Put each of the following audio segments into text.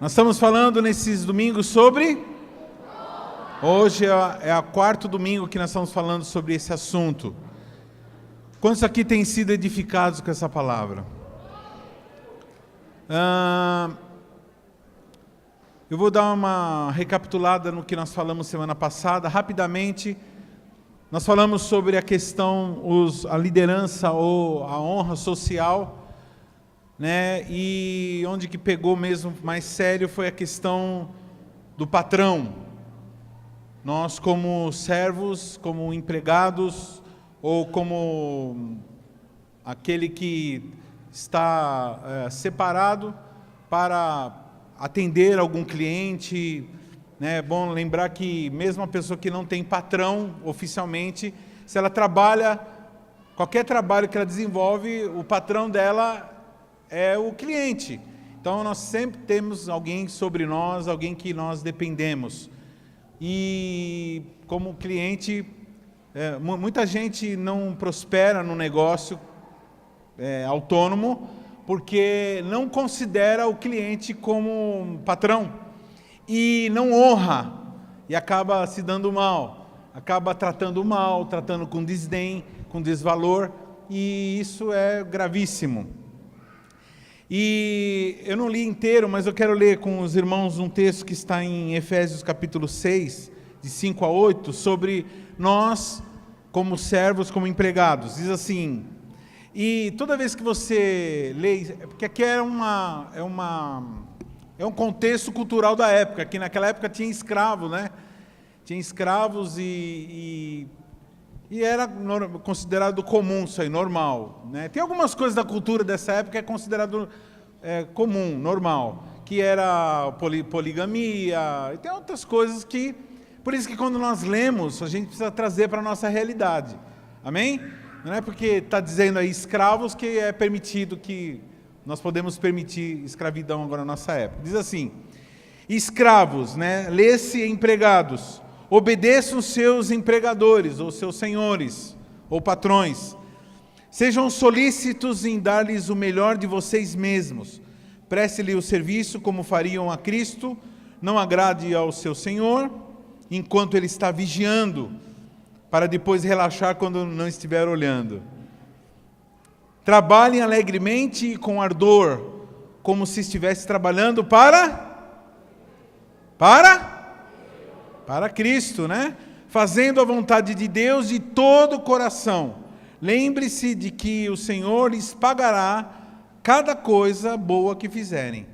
Nós estamos falando nesses domingos sobre... Hoje é o quarto domingo que nós estamos falando sobre esse assunto. Quantos aqui têm sido edificados com essa palavra? Eu vou dar uma recapitulada no que nós falamos semana passada, rapidamente. Nós falamos sobre a questão, a liderança ou a honra social, né? E onde que pegou mesmo mais sério foi a questão do patrão. Nós, como servos, como empregados, ou como aquele que está separado para atender algum cliente, né? É bom lembrar que mesmo a pessoa que não tem patrão oficialmente, se ela trabalha, qualquer trabalho que ela desenvolve, o patrão dela é o cliente. Então nós sempre temos alguém sobre nós, alguém que nós dependemos. E como cliente, muita gente não prospera no negócio autônomo porque não considera o cliente como patrão e não honra e acaba se dando mal, acaba tratando mal, tratando com desdém, com desvalor, e isso é gravíssimo. E eu não li inteiro, mas eu quero ler com os irmãos um texto que está em Efésios capítulo 6, de 5 a 8, sobre nós como servos, como empregados. Diz assim, e toda vez que você lê, porque aqui é um contexto cultural da época, que naquela época tinha escravos, né? Tinha escravos e era considerado comum isso aí, normal, né? Tem algumas coisas da cultura dessa época que é considerado comum, normal, que era poligamia, e tem outras coisas que... Por isso que quando nós lemos, a gente precisa trazer para a nossa realidade. Amém? Não é porque está dizendo aí escravos que é permitido que... Nós podemos permitir escravidão agora na nossa época. Diz assim, escravos, né? Lê-se empregados. Obedeçam seus empregadores, ou seus senhores, ou patrões. Sejam solícitos em dar-lhes o melhor de vocês mesmos. Preste-lhe o serviço como fariam a Cristo. Não agrade ao seu Senhor, enquanto ele está vigiando, para depois relaxar quando não estiver olhando. Trabalhem alegremente e com ardor, como se estivesse trabalhando para Cristo, né? Fazendo a vontade de Deus de todo o coração. Lembre-se de que o Senhor lhes pagará cada coisa boa que fizerem.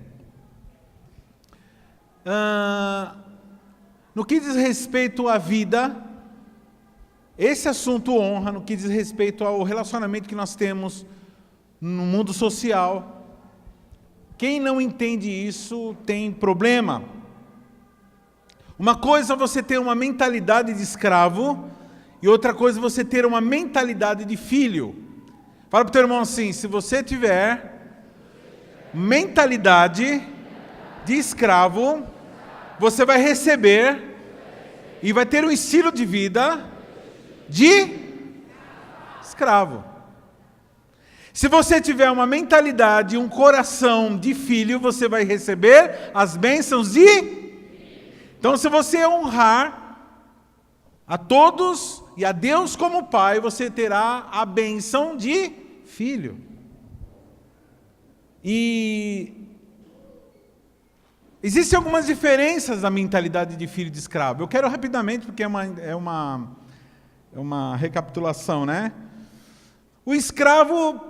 No que diz respeito à vida, esse assunto honra, no que diz respeito ao relacionamento que nós temos no mundo social, quem não entende isso tem problema. Uma coisa é você ter uma mentalidade de escravo, e outra coisa é você ter uma mentalidade de filho. Fala para o teu irmão assim, se você tiver mentalidade de escravo, você vai receber e vai ter um estilo de vida de escravo. Se você tiver uma mentalidade, um coração de filho, você vai receber as bênçãos de... Então, se você honrar a todos e a Deus como Pai, você terá a bênção de filho. E existem algumas diferenças na mentalidade de filho e de escravo. Eu quero rapidamente, porque é uma recapitulação, né? O escravo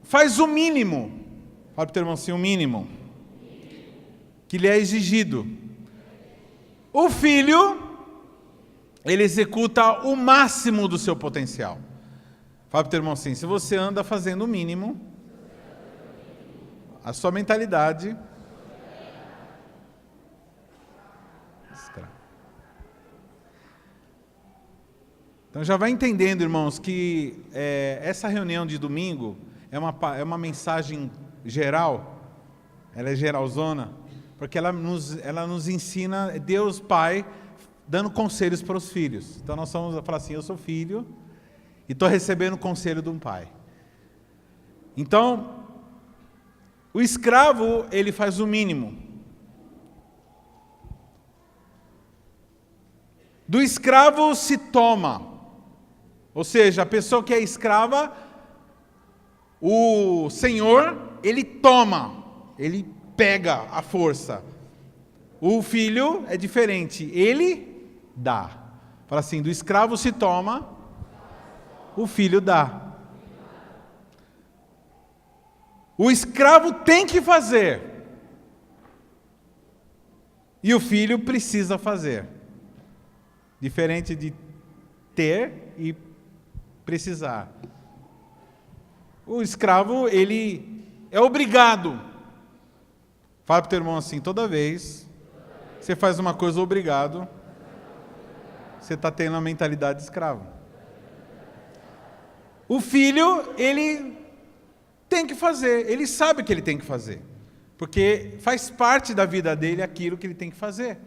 faz o mínimo. Fala para o teu irmão assim, o mínimo que lhe é exigido. O filho, ele executa o máximo do seu potencial. Fala para o teu irmão assim, se você anda fazendo o mínimo, a sua mentalidade... Então já vai entendendo, irmãos, que essa reunião de domingo é uma mensagem geral, ela é geralzona, porque ela nos ensina Deus Pai dando conselhos para os filhos. Então nós vamos falar assim, eu sou filho e estou recebendo o conselho de um pai. Então, o escravo, ele faz o mínimo. Do escravo se toma. Ou seja, a pessoa que é escrava, o senhor, ele toma, ele pega a força. O filho é diferente, ele dá. Fala assim, do escravo se toma, o filho dá. O escravo tem que fazer. E o filho precisa fazer. Diferente de ter e precisar. O escravo, ele é obrigado. Fala para o teu irmão assim, toda vez que você faz uma coisa obrigado, você está tendo a mentalidade de escravo. O filho, ele tem que fazer, ele sabe que ele tem que fazer. Porque faz parte da vida dele aquilo que ele tem que fazer.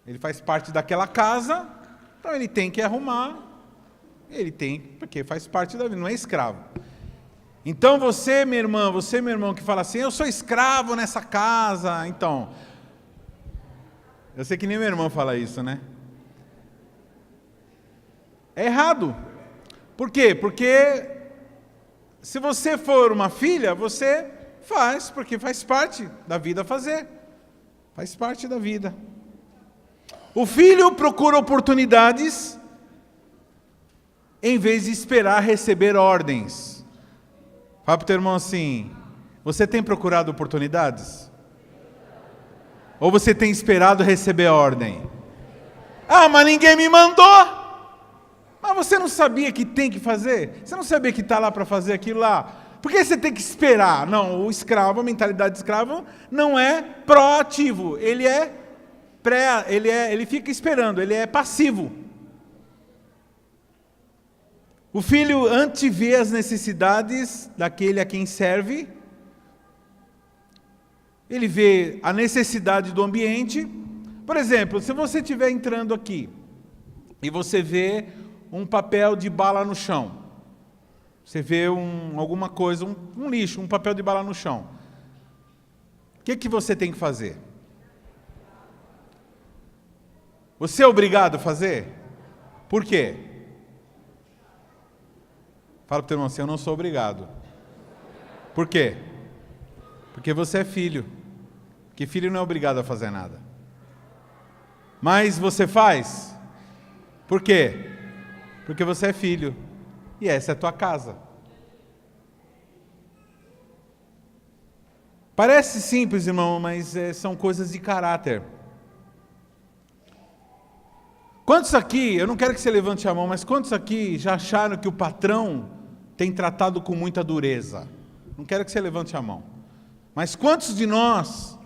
Ele faz parte daquela casa, então ele tem que arrumar. Ele tem, porque faz parte da vida, não é escravo. Então você, minha irmã, você, meu irmão, que fala assim, eu sou escravo nessa casa, então. Eu sei que nem minha irmã fala isso, né? É errado. Por quê? Porque se você for uma filha, você faz, porque faz parte da vida fazer. Faz parte da vida. O filho procura oportunidades em vez de esperar receber ordens. Fala para o teu irmão assim, você tem procurado oportunidades? Ou você tem esperado receber ordem? Ah, mas ninguém me mandou! Mas você não sabia que tem que fazer? Você não sabia que está lá para fazer aquilo lá? Por que você tem que esperar? Não, o escravo, a mentalidade de escravo, não é proativo. Ele fica esperando, ele é passivo. O filho antevê as necessidades daquele a quem serve. Ele vê a necessidade do ambiente. Por exemplo, se você estiver entrando aqui e você vê um papel de bala no chão, você vê alguma coisa, um lixo, um papel de bala no chão, o que você tem que fazer? Você é obrigado a fazer? Por quê? Fala para o teu irmão assim, eu não sou obrigado. Por quê? Porque você é filho. Que filho não é obrigado a fazer nada. Mas você faz? Por quê? Porque você é filho. E essa é a tua casa. Parece simples, irmão, mas são coisas de caráter. Quantos aqui, eu não quero que você levante a mão, mas quantos aqui já acharam que o patrão tem tratado com muita dureza? Não quero que você levante a mão. Mas quantos de nós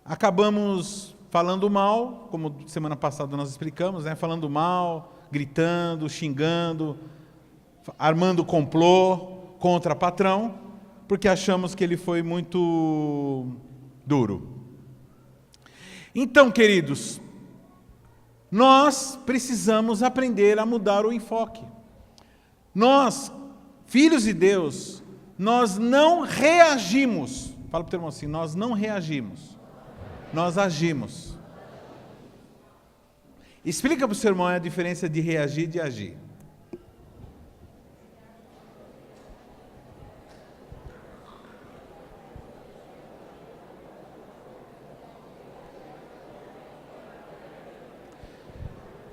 acabamos falando mal, como semana passada nós explicamos, né? Falando mal, gritando, xingando, armando complô contra patrão, porque achamos que ele foi muito duro. Então, queridos, nós precisamos aprender a mudar o enfoque. Nós, filhos de Deus, nós não reagimos. Fala para o teu irmão assim, nós não reagimos. Nós agimos. Explica para o seu irmão a diferença de reagir e de agir.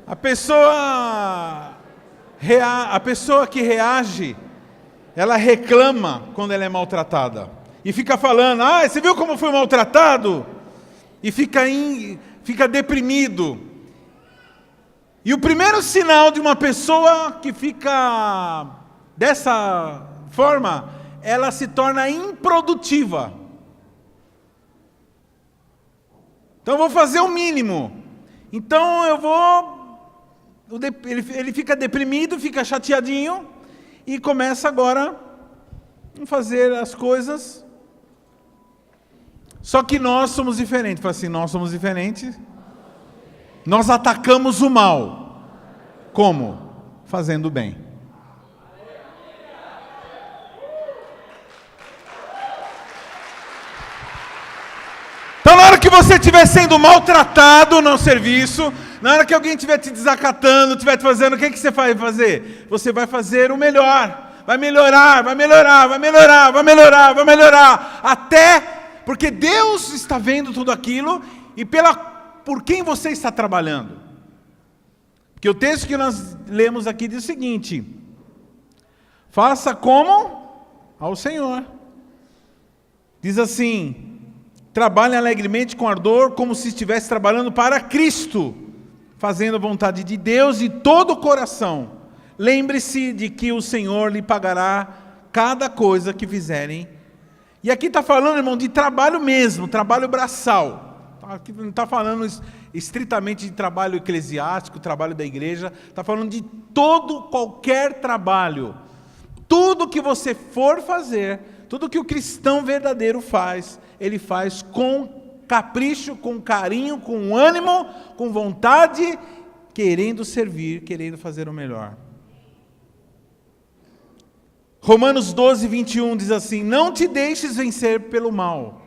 A pessoa que reage, ela reclama quando ela é maltratada. E fica falando, você viu como foi maltratado? E fica deprimido. E o primeiro sinal de uma pessoa que fica dessa forma, ela se torna improdutiva. Então eu vou fazer o mínimo. Então eu vou... Ele fica deprimido, fica chateadinho e começa agora a fazer as coisas. Só que nós somos diferentes. Fala assim, nós somos diferentes. Nós atacamos o mal. Como? Fazendo o bem. Então na hora que você estiver sendo maltratado no serviço, na hora que alguém estiver te desacatando, estiver te fazendo, o que você vai fazer? Você vai fazer o melhor. Vai melhorar, vai melhorar, vai melhorar, vai melhorar, vai melhorar. Até porque Deus está vendo tudo aquilo e por quem você está trabalhando. Porque o texto que nós lemos aqui diz o seguinte: faça como ao Senhor. Diz assim: trabalhe alegremente com ardor, como se estivesse trabalhando para Cristo, fazendo a vontade de Deus de todo o coração. Lembre-se de que o Senhor lhe pagará cada coisa que fizerem. E aqui está falando, irmão, de trabalho mesmo, trabalho braçal. Aqui não está falando estritamente de trabalho eclesiástico, trabalho da igreja. Está falando de qualquer trabalho. Tudo que você for fazer, tudo que o cristão verdadeiro faz, ele faz com capricho, com carinho, com ânimo, com vontade, querendo servir, querendo fazer o melhor. Romanos 12, 21 diz assim: não te deixes vencer pelo mal,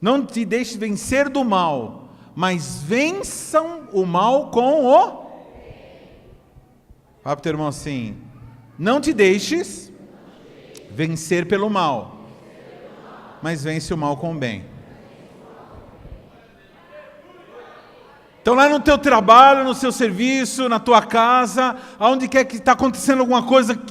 não te deixes vencer do mal, mas vençam o mal com o... Fala para o teu irmão assim: não te deixes vencer pelo mal, mas vence o mal com o bem. Então lá no teu trabalho, no seu serviço, na tua casa, aonde quer que está acontecendo alguma coisa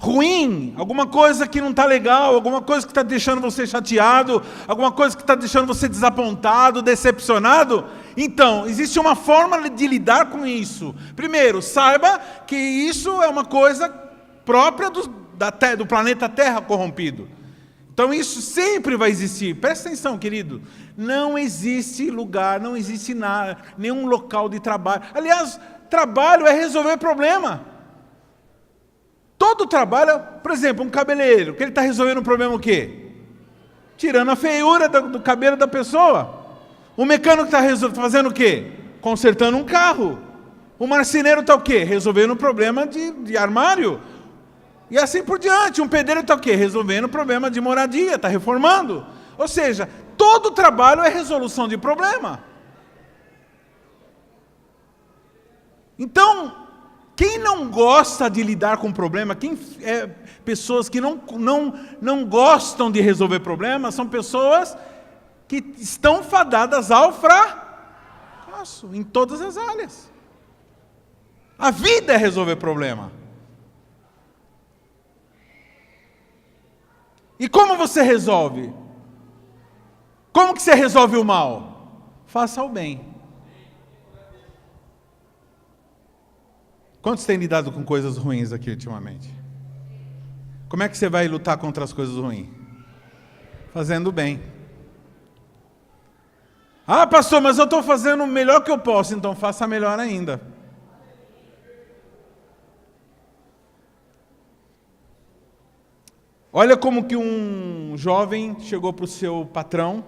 ruim, alguma coisa que não está legal, alguma coisa que está deixando você chateado, alguma coisa que está deixando você desapontado, decepcionado, então, existe uma forma de lidar com isso. Primeiro, saiba que isso é uma coisa própria do planeta Terra corrompido. Então isso sempre vai existir. Presta atenção, querido. Não existe lugar, não existe nada, nenhum local de trabalho. Aliás, trabalho é resolver problema. Todo trabalho, por exemplo, um cabeleireiro, que ele está resolvendo um problema o quê? Tirando a feiura do cabelo da pessoa. O mecânico está fazendo o quê? Consertando um carro. O marceneiro está o quê? Resolvendo um problema de armário. E assim por diante. Um pedreiro está o quê? Resolvendo um problema de moradia, está reformando. Ou seja, todo trabalho é resolução de problema. Então, quem não gosta de lidar com problema, pessoas que não gostam de resolver problemas, são pessoas que estão fadadas ao fracasso em todas as áreas. A vida é resolver problema. E como você resolve? Como que você resolve o mal? Faça o bem. Quantos têm lidado com coisas ruins aqui ultimamente? Como é que você vai lutar contra as coisas ruins? Fazendo o bem. Ah, pastor, mas eu estou fazendo o melhor que eu posso, então faça melhor ainda. Olha como que um jovem chegou para o seu patrão,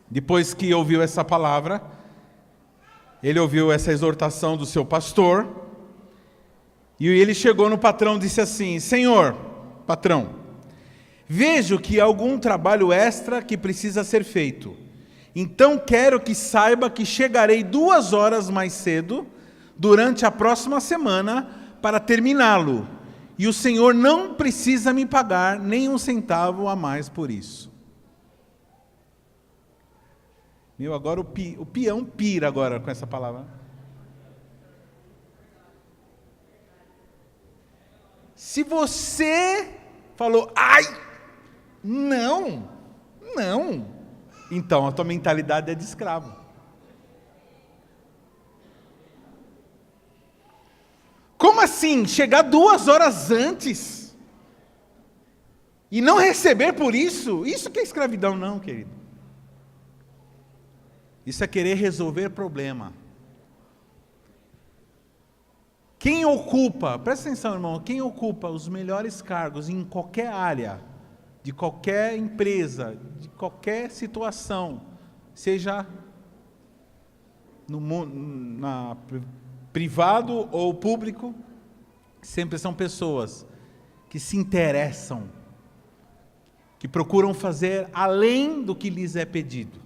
depois que ouviu essa palavra, ele ouviu essa exortação do seu pastor, e ele chegou no patrão e disse assim: Senhor, patrão, vejo que há algum trabalho extra que precisa ser feito. Então quero que saiba que chegarei 2 horas mais cedo, durante a próxima semana, para terminá-lo. E o Senhor não precisa me pagar nem 1 centavo a mais por isso. Meu, agora o peão pira agora com essa palavra. Se você falou, ai, não, então a tua mentalidade é de escravo. Como assim? Chegar 2 horas antes e não receber por isso? Isso que é escravidão, não, querido. Isso é querer resolver problema. Quem ocupa, presta atenção, irmão, quem ocupa os melhores cargos em qualquer área, de qualquer empresa, de qualquer situação, seja no mundo, privado ou público, sempre são pessoas que se interessam, que procuram fazer além do que lhes é pedido,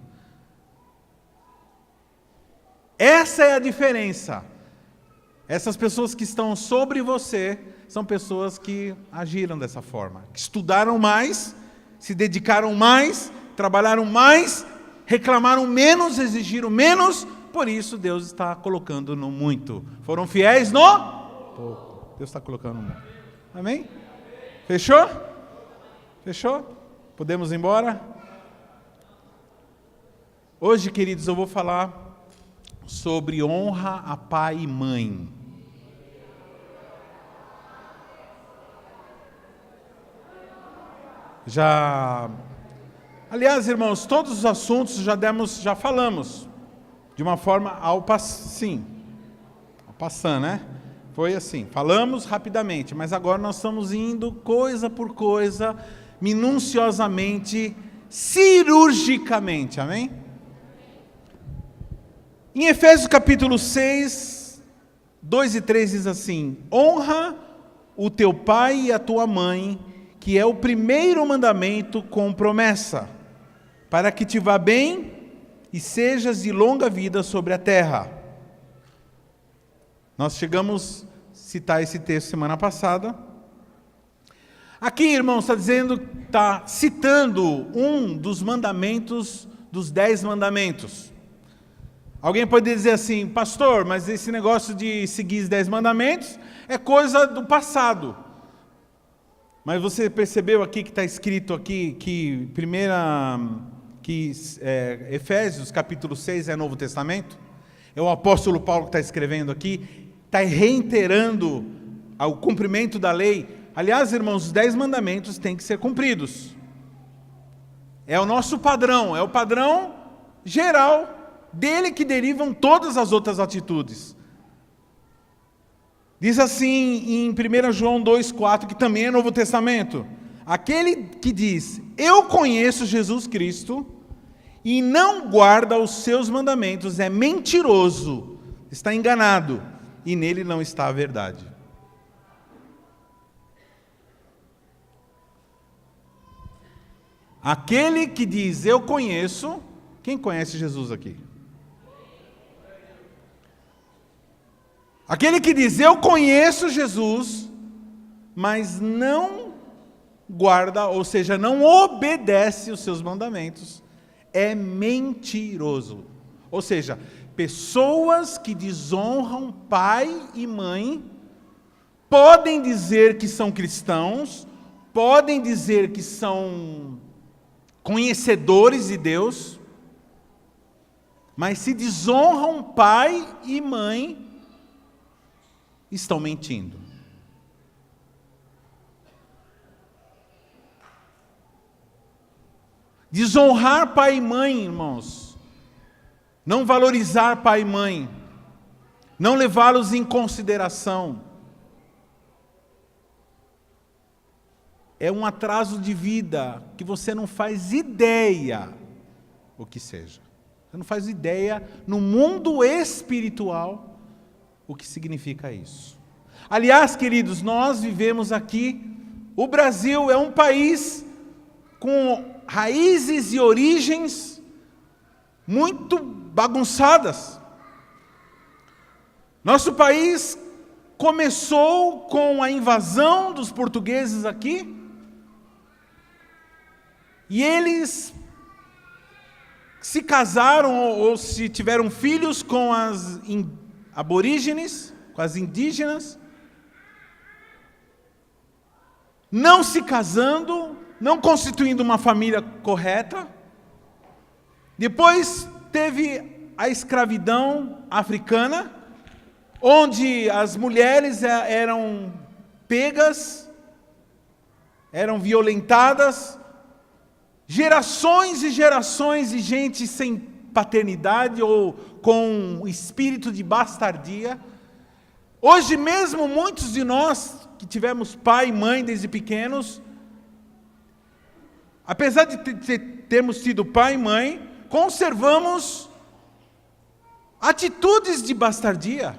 Essa é a diferença. Essas pessoas que estão sobre você são pessoas que agiram dessa forma, que estudaram mais, se dedicaram mais, trabalharam mais, reclamaram menos, exigiram menos, por isso Deus está colocando no muito. Foram fiéis no pouco. Deus está colocando no muito. Amém? Fechou? Fechou? Podemos ir embora? Hoje, queridos, eu vou falar sobre honra a pai e mãe. Aliás, irmãos, todos os assuntos já falamos de uma forma passando, né? Foi assim, falamos rapidamente, mas agora nós estamos indo coisa por coisa, minuciosamente, cirurgicamente, amém? Em Efésios capítulo 6, 2 e 3 diz assim: honra o teu pai e a tua mãe, que é o primeiro mandamento com promessa, para que te vá bem e sejas de longa vida sobre a terra. Nós chegamos a citar esse texto semana passada. Aqui, irmãos, está citando um dos mandamentos, dos 10 mandamentos. Alguém pode dizer assim: pastor, mas esse negócio de seguir os 10 mandamentos é coisa do passado. Mas você percebeu aqui que está escrito aqui que Efésios capítulo 6 é Novo Testamento? É o apóstolo Paulo que está escrevendo aqui, está reiterando o cumprimento da lei. Aliás, irmãos, os 10 mandamentos têm que ser cumpridos. É o nosso padrão, é o padrão geral, dele que derivam todas as outras atitudes. Diz assim em 1 João 2,4, que também é Novo Testamento: aquele que diz, eu conheço Jesus Cristo, e não guarda os seus mandamentos, é mentiroso, está enganado, e nele não está a verdade. Aquele que diz, eu conheço, quem conhece Jesus aqui? Aquele que diz, eu conheço Jesus, mas não guarda, ou seja, não obedece os seus mandamentos, é mentiroso. Ou seja, pessoas que desonram pai e mãe, podem dizer que são cristãos, podem dizer que são conhecedores de Deus, mas se desonram pai e mãe, estão mentindo. Desonrar pai e mãe, irmãos, não valorizar pai e mãe, não levá-los em consideração, é um atraso de vida que você não faz ideia o que seja. Você não faz ideia no mundo espiritual o que significa isso. Aliás, queridos, nós vivemos aqui, o Brasil é um país com raízes e origens muito bagunçadas. Nosso país começou com a invasão dos portugueses aqui, e eles se casaram ou se tiveram filhos com as aborígenes, com as indígenas, não se casando, não constituindo uma família correta. Depois teve a escravidão africana, onde as mulheres eram pegas, eram violentadas, gerações e gerações de gente sem paternidade ou com espírito de bastardia. Hoje mesmo, muitos de nós que tivemos pai e mãe desde pequenos, apesar de termos tido pai e mãe, conservamos atitudes de bastardia.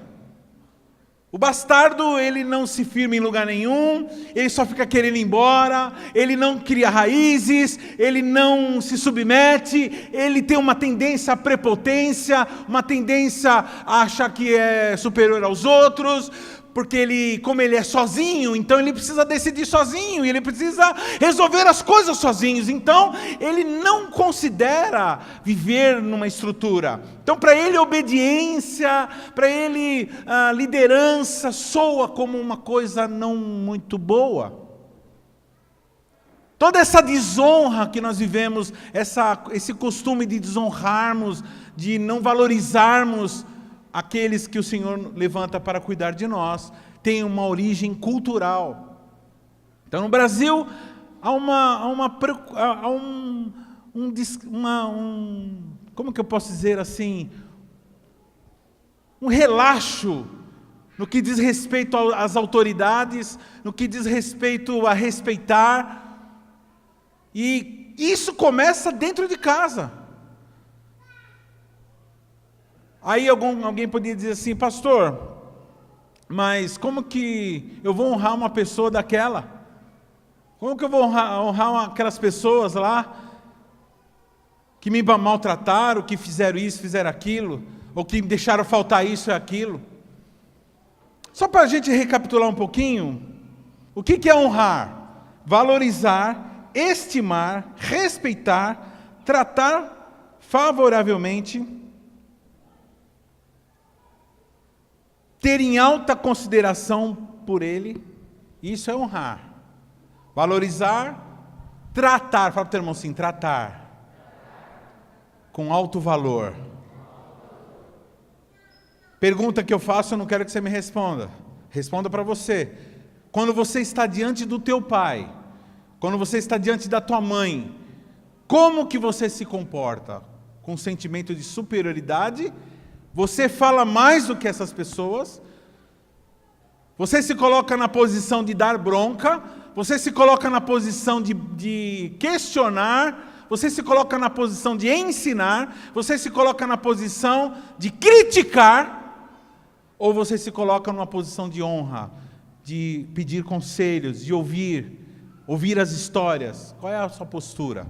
O bastardo, ele não se firma em lugar nenhum, ele só fica querendo ir embora, ele não cria raízes, ele não se submete, ele tem uma tendência à prepotência, uma tendência a achar que é superior aos outros, porque como ele é sozinho, então ele precisa decidir sozinho, e ele precisa resolver as coisas sozinhos, então ele não considera viver numa estrutura. Então para ele obediência, para ele liderança soa como uma coisa não muito boa. Toda essa desonra que nós vivemos, esse costume de desonrarmos, de não valorizarmos aqueles que o Senhor levanta para cuidar de nós, tem uma origem cultural. Então no Brasil há como que eu posso dizer assim, um relaxo no que diz respeito às autoridades, no que diz respeito a respeitar, e isso começa dentro de casa. Aí alguém poderia dizer assim: pastor, mas como que eu vou honrar uma pessoa daquela? Como que eu vou honrar aquelas pessoas lá que me maltrataram, que fizeram isso, fizeram aquilo, ou que me deixaram faltar isso e aquilo? Só para a gente recapitular um pouquinho, o que é honrar? Valorizar, estimar, respeitar, tratar favoravelmente, ter em alta consideração por ele, isso é honrar. Valorizar, tratar, fala para o teu irmão assim, tratar, com alto valor. Pergunta que eu faço, eu não quero que você me responda. Responda para você. Quando você está diante do teu pai, quando você está diante da tua mãe, como que você se comporta? Com sentimento de superioridade? Você fala mais do que essas pessoas? Você se coloca na posição de dar bronca? Você se coloca na posição de questionar? Você se coloca na posição de ensinar? Você se coloca na posição de criticar? Ou você se coloca numa posição de honra, de pedir conselhos, de ouvir as histórias? Qual é a sua postura?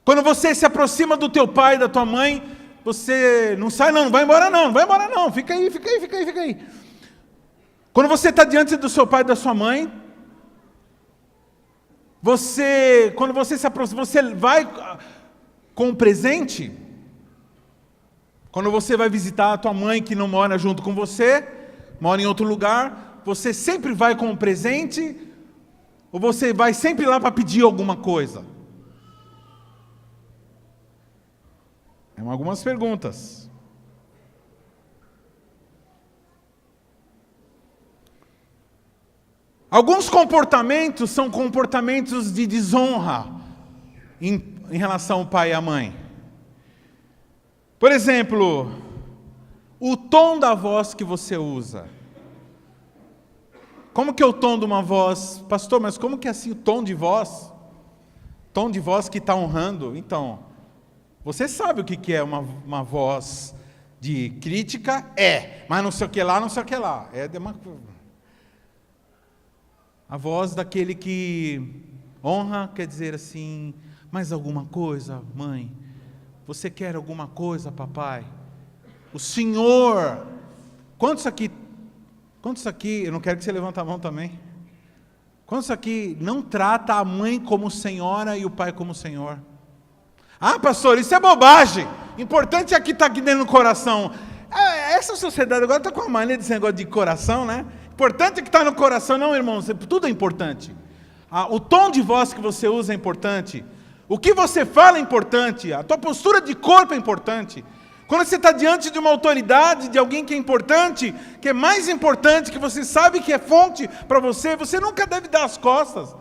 Quando você se aproxima do teu pai e da tua mãe, você não sai não vai embora não, fica aí. Quando você está diante do seu pai e da sua mãe, quando você se aproxima, você vai com um presente. Quando você vai visitar a tua mãe que não mora junto com você, mora em outro lugar, você sempre vai com um presente, ou você vai sempre lá para pedir alguma coisa? Algumas perguntas. Alguns comportamentos são comportamentos de desonra em relação ao pai e à mãe. Por exemplo, o tom da voz que você usa. Como que é o tom de uma voz? Pastor, mas como que é assim o tom de voz? Tom de voz que está honrando? Então, você sabe o que é uma voz de crítica? Mas não sei o que lá, não sei o que lá. A voz daquele que honra quer dizer assim: mais alguma coisa, mãe? Você quer alguma coisa, papai? O Senhor. Quantos aqui, eu não quero que você levante a mão também. Quantos aqui não trata a mãe como senhora e o pai como senhor? Ah, pastor, isso é bobagem. Importante é que está aqui dentro do coração. Essa sociedade agora está com a mania desse negócio de coração, né? Importante é que está no coração. Não, irmãos, tudo é importante. O tom de voz que você usa é importante. O que você fala é importante. A tua postura de corpo é importante. Quando você está diante de uma autoridade, de alguém que é importante, que é mais importante, que você sabe que é fonte para você, você nunca deve dar as costas.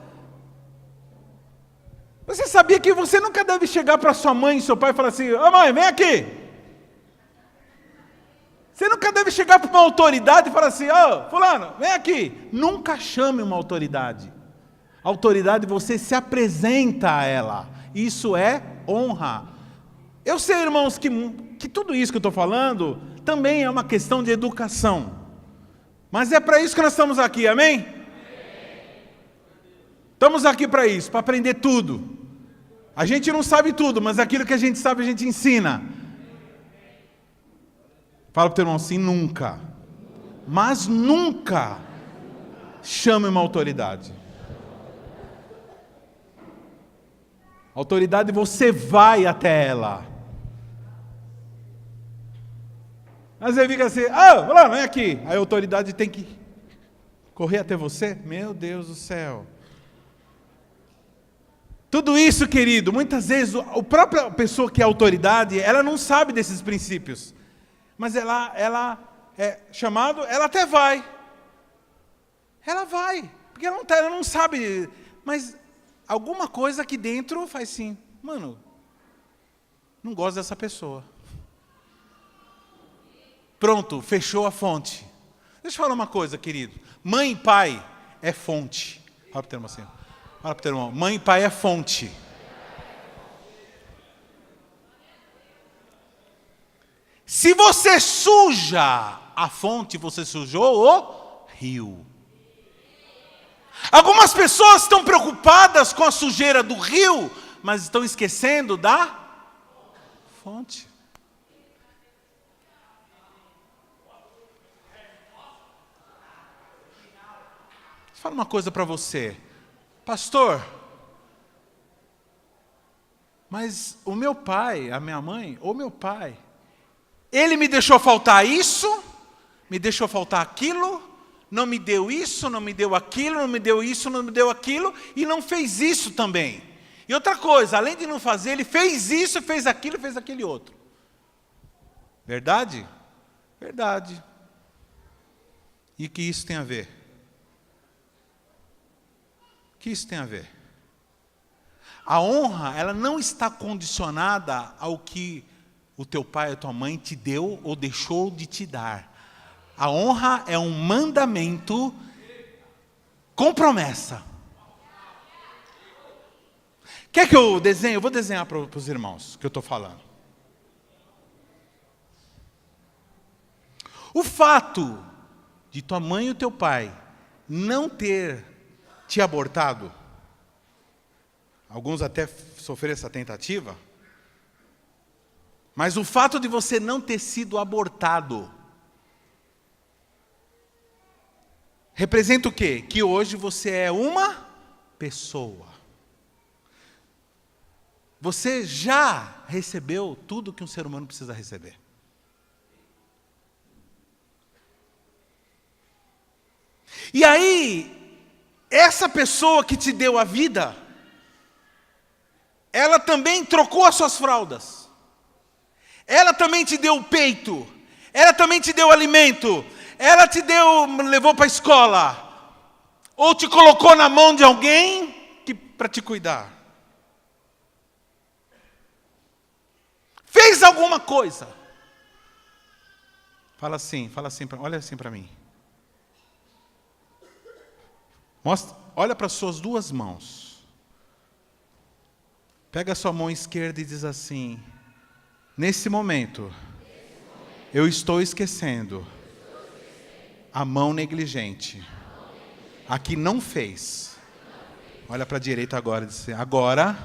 Você sabia que você nunca deve chegar para sua mãe e seu pai e falar assim: ô mãe, vem aqui. Você nunca deve chegar para uma autoridade e falar assim: ô fulano, vem aqui. Nunca chame uma autoridade. A autoridade, você se apresenta a ela. Isso é honra. Eu sei, irmãos, que tudo isso que eu estou falando também é uma questão de educação. Mas é para isso que nós estamos aqui, amém? Estamos aqui para isso, para aprender tudo. A gente não sabe tudo, mas aquilo que a gente sabe a gente ensina. Fala para o teu irmão assim, nunca. Mas nunca chame uma autoridade. Autoridade, você vai até ela. Às vezes fica assim, lá, vem aqui. Aí a autoridade tem que correr até você. Meu Deus do céu. Tudo isso, querido, muitas vezes a própria pessoa que é autoridade, ela não sabe desses princípios. Mas ela é chamado, ela até vai. Ela vai. Porque ela não sabe. Mas alguma coisa aqui dentro faz assim, mano, não gosto dessa pessoa. Pronto, fechou a fonte. Deixa eu falar uma coisa, querido. Mãe e pai é fonte. Fala para o teu irmão assim. Fala para o teu irmão. Mãe e pai é fonte. Se você suja a fonte, você sujou o rio. Algumas pessoas estão preocupadas com a sujeira do rio, mas estão esquecendo da fonte. Fala uma coisa para você, pastor, mas o meu pai, a minha mãe, ou meu pai, ele me deixou faltar isso, me deixou faltar aquilo, não me deu isso, não me deu aquilo, não me deu isso, não me deu aquilo, e não fez isso também. E outra coisa, além de não fazer, ele fez isso, fez aquilo, fez aquele outro. Verdade? Verdade. E o que isso tem a ver? O que isso tem a ver? A honra, ela não está condicionada ao que o teu pai ou a tua mãe te deu ou deixou de te dar. A honra é um mandamento com promessa. Quer que eu desenhe? Eu vou desenhar para os irmãos que eu estou falando. O fato de tua mãe e o teu pai não ter te abortado, alguns até sofreram essa tentativa, mas o fato de você não ter sido abortado, representa o quê? Que hoje você é uma pessoa. Você já recebeu tudo que um ser humano precisa receber. E aí, essa pessoa que te deu a vida, ela também trocou as suas fraldas. Ela também te deu o peito. Ela também te deu o alimento. Ela te levou para a escola. Ou te colocou na mão de alguém para te cuidar. Fez alguma coisa. Fala assim, olha assim para mim. Olha para as suas duas mãos. Pega a sua mão esquerda e diz assim: nesse momento, eu estou esquecendo a mão negligente, a que não fez. Olha para a direita agora e diz assim: agora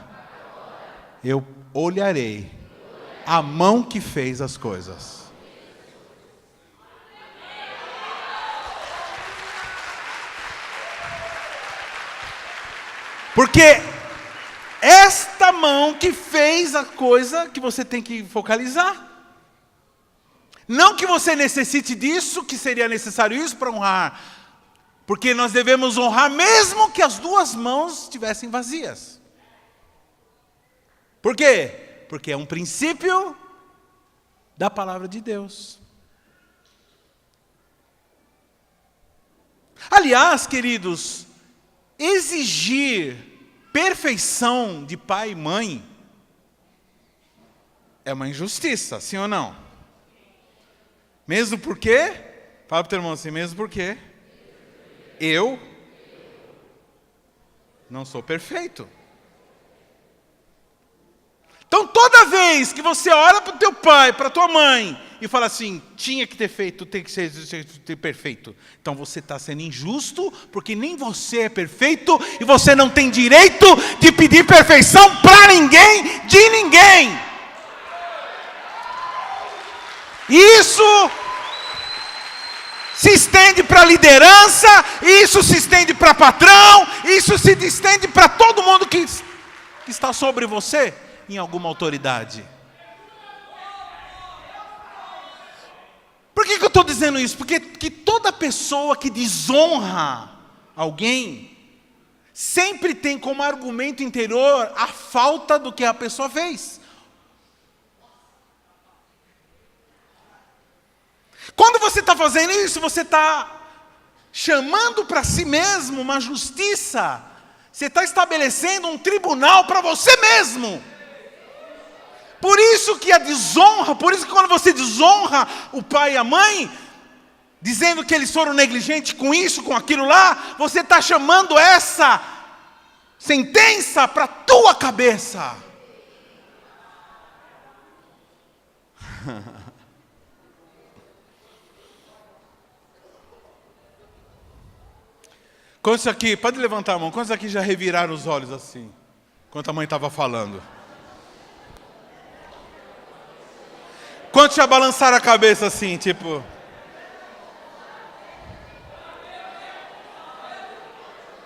eu olharei a mão que fez as coisas. Porque esta mão que fez a coisa que você tem que focalizar. Não que você necessite disso, que seria necessário isso para honrar. Porque nós devemos honrar mesmo que as duas mãos estivessem vazias. Por quê? Porque é um princípio da palavra de Deus. Aliás, queridos, exigir perfeição de pai e mãe é uma injustiça, sim ou não? Mesmo porque, fala para o teu irmão assim, mesmo porque eu não sou perfeito. Então toda vez que você olha para o teu pai, para a tua mãe, e fala assim, tinha que ter feito, tem que ser perfeito. Então você está sendo injusto, porque nem você é perfeito, e você não tem direito de pedir perfeição para ninguém, de ninguém. Isso se estende para a liderança, isso se estende para patrão, isso se estende para todo mundo que está sobre você, em alguma autoridade. Por que eu estou dizendo isso? Porque toda pessoa que desonra alguém, sempre tem como argumento interior a falta do que a pessoa fez. Quando você está fazendo isso, você está chamando para si mesmo uma justiça. Você está estabelecendo um tribunal para você mesmo. Por isso que a desonra, por isso que quando você desonra o pai e a mãe, dizendo que eles foram negligentes com isso, com aquilo lá, você está chamando essa sentença para a tua cabeça. Quantos aqui, pode levantar a mão, quantos aqui já reviraram os olhos assim, enquanto a mãe estava falando? Quantos já balançaram a cabeça assim, tipo...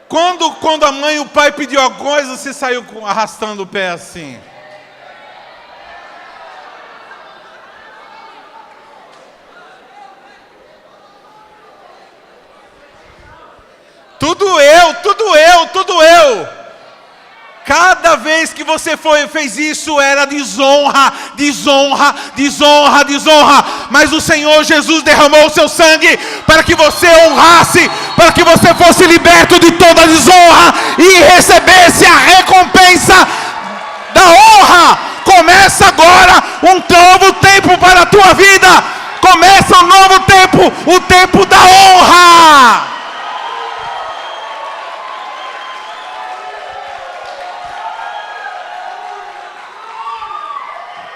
Quando a mãe e o pai pediu alguma coisa, você saiu arrastando o pé assim. Tudo eu. Cada vez que você fez isso, era desonra. Mas o Senhor Jesus derramou o seu sangue para que você honrasse, para que você fosse liberto de toda desonra e recebesse a recompensa da honra. Começa agora um novo tempo para a tua vida. Começa um novo tempo, o tempo da honra.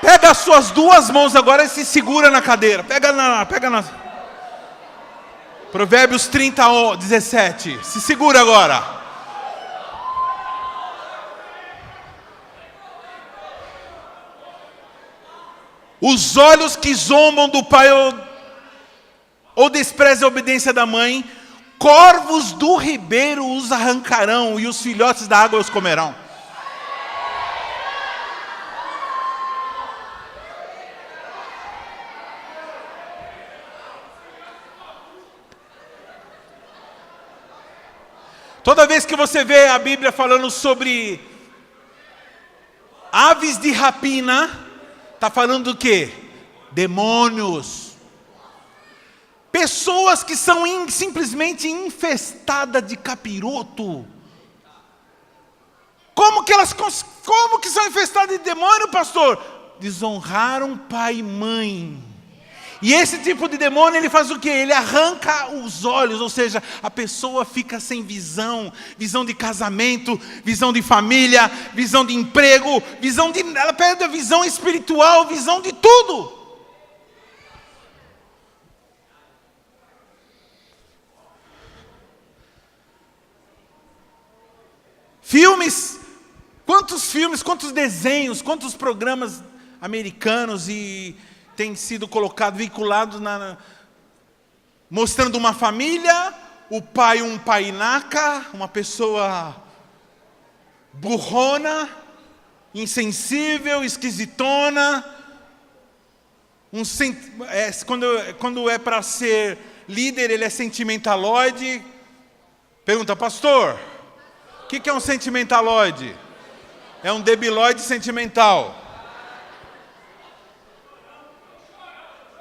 Pega as suas duas mãos agora e se segura na cadeira. Pega na... Provérbios 30, 17. Se segura agora. Os olhos que zombam do pai ou desprezam a obediência da mãe, corvos do ribeiro os arrancarão e os filhotes da água os comerão. Toda vez que você vê a Bíblia falando sobre aves de rapina, está falando do quê? Demônios. Pessoas que são simplesmente infestadas de capiroto. Como que são infestadas de demônio, pastor? Desonraram pai e mãe. E esse tipo de demônio, ele faz o quê? Ele arranca os olhos, ou seja, a pessoa fica sem visão de casamento, visão de família, visão de emprego, ela perde a visão espiritual, visão de tudo. Quantos desenhos, quantos programas americanos tem sido colocado, vinculado mostrando uma família, o pai um painaca, uma pessoa burrona, insensível, esquisitona, quando é para ser líder, ele é sentimentaloide. Pergunta, pastor, o que é um sentimentaloide? É um debilóide sentimental.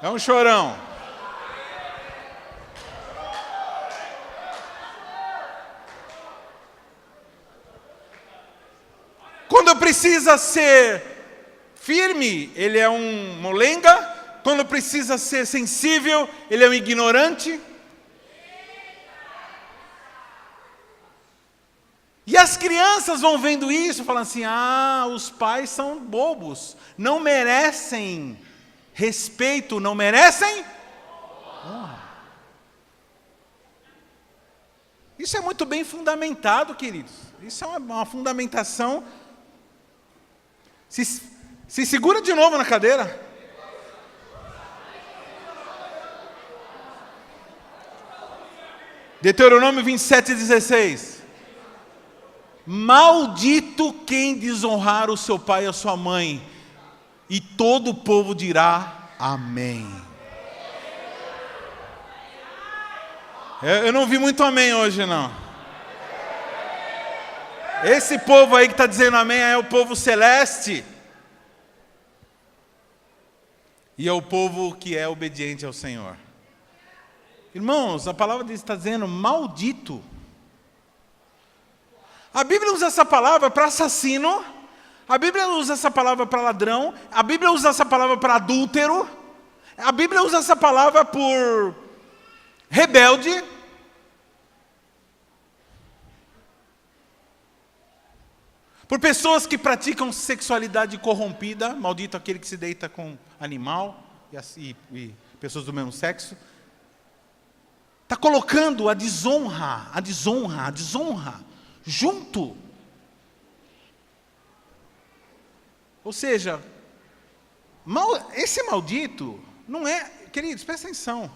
É um chorão. Quando precisa ser firme, ele é um molenga. Quando precisa ser sensível, ele é um ignorante. E as crianças vão vendo isso, falando assim, os pais são bobos, não merecem respeito não merecem honra. Isso é muito bem fundamentado, queridos. Isso é uma fundamentação. Se segura de novo na cadeira. Deuteronômio 27:16. Maldito quem desonrar o seu pai e a sua mãe, e todo o povo dirá amém. Eu não vi muito amém hoje, não. Esse povo aí que está dizendo amém é o povo celeste. E é o povo que é obediente ao Senhor. Irmãos, a palavra está dizendo maldito. A Bíblia usa essa palavra para assassino. A Bíblia usa essa palavra para ladrão. A Bíblia usa essa palavra para adúltero. A Bíblia usa essa palavra por rebelde. Por pessoas que praticam sexualidade corrompida. Maldito aquele que se deita com animal e pessoas do mesmo sexo. Está colocando a desonra junto. Ou seja, esse maldito não é, queridos, presta atenção,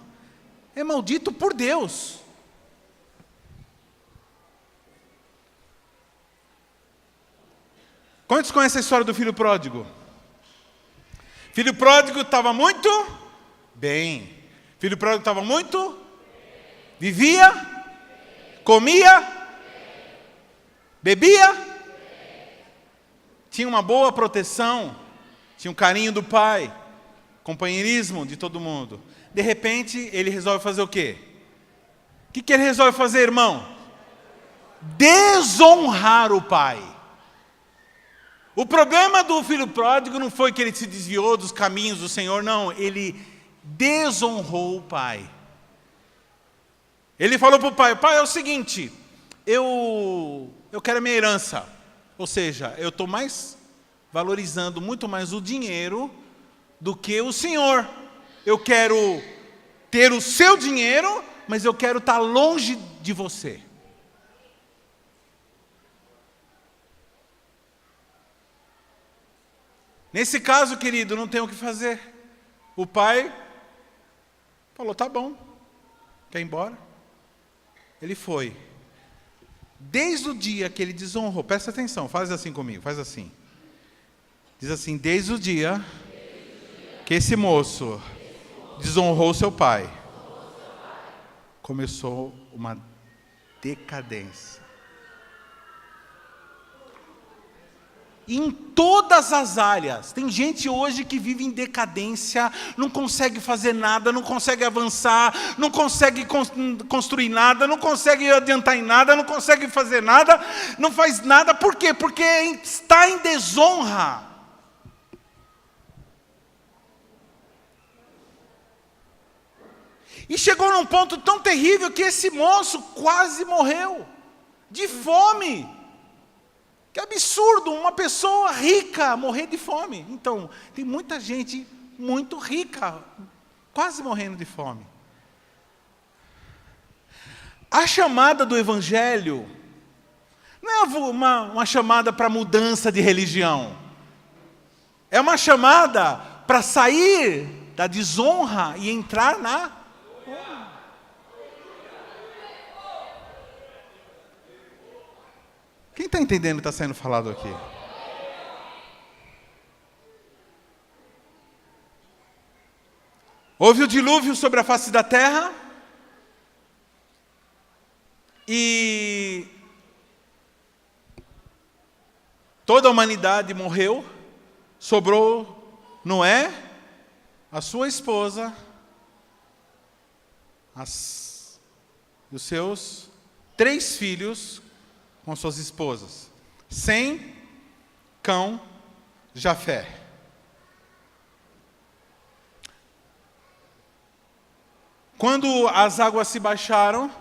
é maldito por Deus. Quantos conhecem a história do filho pródigo? Filho pródigo estava muito bem. Filho pródigo estava muito vivia, comia, bebia, tinha uma boa proteção, tinha um carinho do pai, companheirismo de todo mundo. De repente, ele resolve fazer o quê? O que ele resolve fazer, irmão? Desonrar o pai. O problema do filho pródigo não foi que ele se desviou dos caminhos do Senhor, não. Ele desonrou o pai. Ele falou para o pai: pai, é o seguinte, eu quero a minha herança. Ou seja, eu estou valorizando muito mais o dinheiro do que o Senhor. Eu quero ter o seu dinheiro, mas eu quero estar longe de você. Nesse caso, querido, não tem o que fazer. O pai falou: tá bom, quer ir embora? Ele foi. Desde o dia que ele desonrou, presta atenção, faz assim comigo, faz assim. Diz assim: desde o dia que esse moço desonrou seu pai, começou uma decadência. Em todas as áreas. Tem gente hoje que vive em decadência, não consegue fazer nada, não consegue avançar, não consegue construir nada, não consegue adiantar em nada, não consegue fazer nada, não faz nada. Por quê? Porque está em desonra. E chegou num ponto tão terrível que esse moço quase morreu de fome. Que absurdo, uma pessoa rica morrer de fome. Então, tem muita gente muito rica, quase morrendo de fome. A chamada do Evangelho não é uma chamada para mudança de religião. É uma chamada para sair da desonra e entrar na... Quem está entendendo o que está sendo falado aqui? Houve o dilúvio sobre a face da terra. E toda a humanidade morreu. Sobrou Noé, a sua esposa, os seus 3 filhos com suas esposas, Sem, Cão, Jafé. Quando as águas se baixaram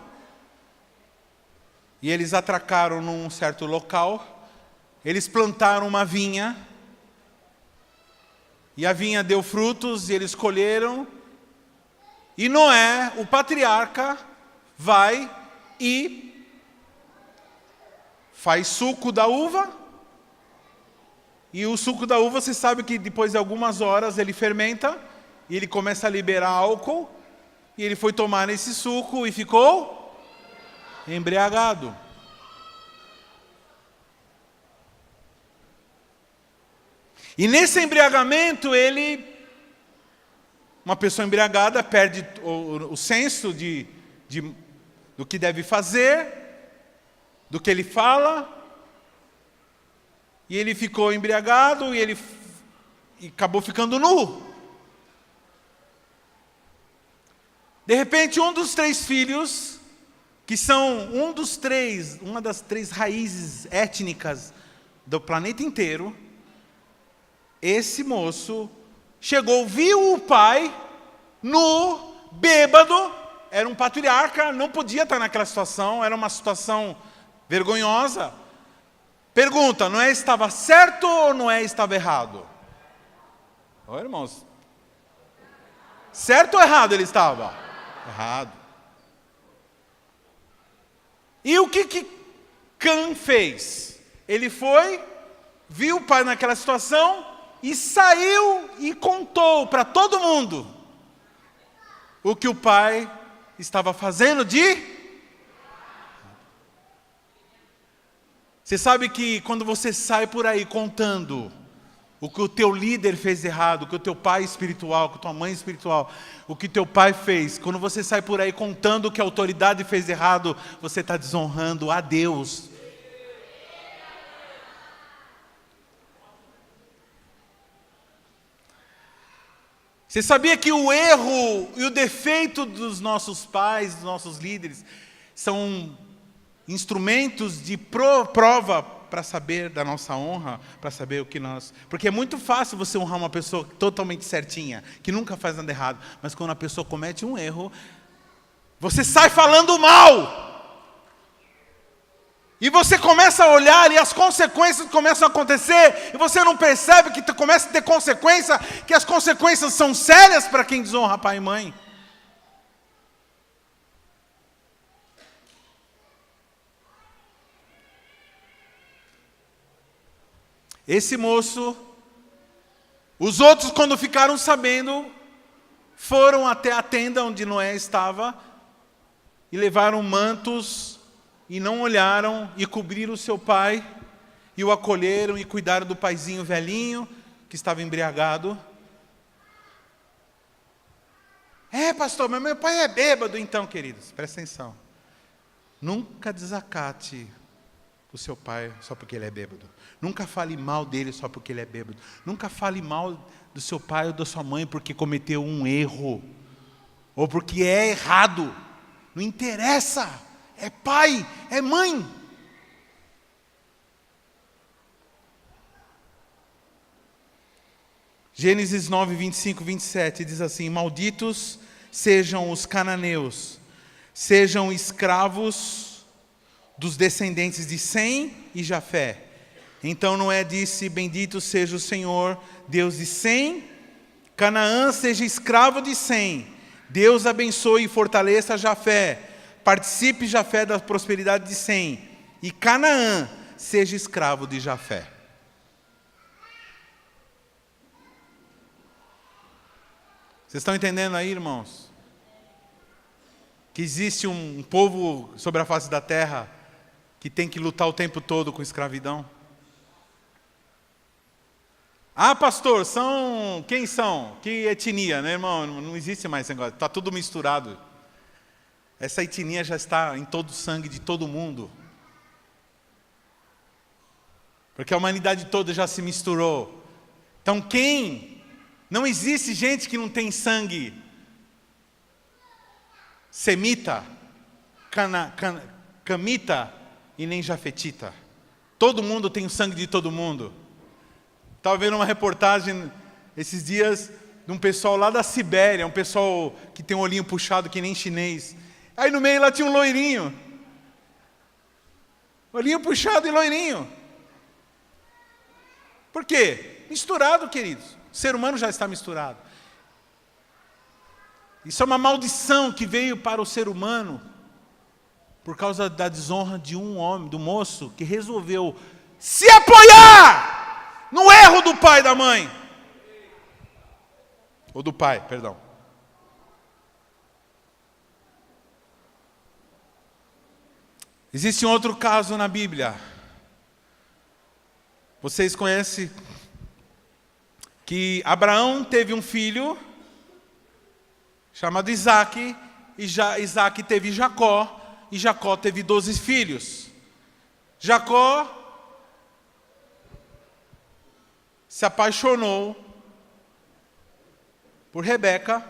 e eles atracaram num certo local, eles plantaram uma vinha E a vinha deu frutos e eles colheram. E Noé, o patriarca, vai e faz suco da uva. E o suco da uva, você sabe que depois de algumas horas ele fermenta e ele começa a liberar álcool. E ele foi tomar esse suco e ficou embriagado. E nesse embriagamento uma pessoa embriagada perde o senso do que deve fazer, do que ele fala. E ele ficou embriagado e acabou ficando nu. De repente, um dos 3 filhos, que são uma das 3 raízes étnicas do planeta inteiro, esse moço chegou, viu o pai nu, bêbado, era um patriarca, não podia estar naquela situação, era uma situação vergonhosa. Pergunta, Noé estava certo ou Noé estava errado? Oi, irmãos. Certo ou errado ele estava? Errado. E o que Cã fez? Ele foi, viu o pai naquela situação e saiu e contou para todo mundo o que o pai estava fazendo de... Você sabe que quando você sai por aí contando o que o teu líder fez errado, o que o teu pai espiritual, o que a tua mãe espiritual, o que teu pai fez, quando você sai por aí contando o que a autoridade fez errado, você está desonrando a Deus. Você sabia que o erro e o defeito dos nossos pais, dos nossos líderes, são instrumentos de prova para saber da nossa honra, para saber o que nós... Porque é muito fácil você honrar uma pessoa totalmente certinha, que nunca faz nada errado, mas quando a pessoa comete um erro, você sai falando mal. E você começa a olhar e as consequências começam a acontecer, e você não percebe que começa a ter consequência, que as consequências são sérias para quem desonra pai e mãe. Esse moço, os outros quando ficaram sabendo, foram até a tenda onde Noé estava e levaram mantos e não olharam e cobriram o seu pai e o acolheram e cuidaram do paizinho velhinho que estava embriagado. Pastor, mas meu pai é bêbado. Então, queridos, presta atenção. Nunca desacate o seu pai só porque ele é bêbado. Nunca fale mal dele só porque ele é bêbado. Nunca fale mal do seu pai ou da sua mãe porque cometeu um erro. Ou porque é errado. Não interessa. É pai, é mãe. Gênesis 9, 25, 27 diz assim: malditos sejam os cananeus, sejam escravos dos descendentes de Sem e Jafé. Então Noé disse: bendito seja o Senhor, Deus de Sem, Canaã seja escravo de Sem. Deus abençoe e fortaleça Jafé. Participe Jafé da prosperidade de Sem. E Canaã seja escravo de Jafé. Vocês estão entendendo aí, irmãos? Que existe um povo sobre a face da terra que tem que lutar o tempo todo com escravidão? Pastor, quem são? Que etnia, né, irmão? Não existe mais esse negócio, está tudo misturado. Essa etnia já está em todo o sangue de todo mundo. Porque a humanidade toda já se misturou. Então não existe gente que não tem sangue semita, camita e nem jafetita. Todo mundo tem o sangue de todo mundo. Estava vendo uma reportagem esses dias de um pessoal lá da Sibéria, um pessoal que tem um olhinho puxado que nem chinês. Aí no meio lá tinha um loirinho. Olhinho puxado e loirinho. Por quê? Misturado, queridos. ser humano já está misturado. Isso é uma maldição que veio para o ser humano por causa da desonra de um homem, do moço, que resolveu se apoiar no erro do pai e da mãe. Ou do pai, perdão. Existe um outro caso na Bíblia. Vocês conhecem que Abraão teve um filho chamado Isaac, e Isaac teve Jacó, e Jacó teve 12 filhos. Jacó se apaixonou por Rebeca,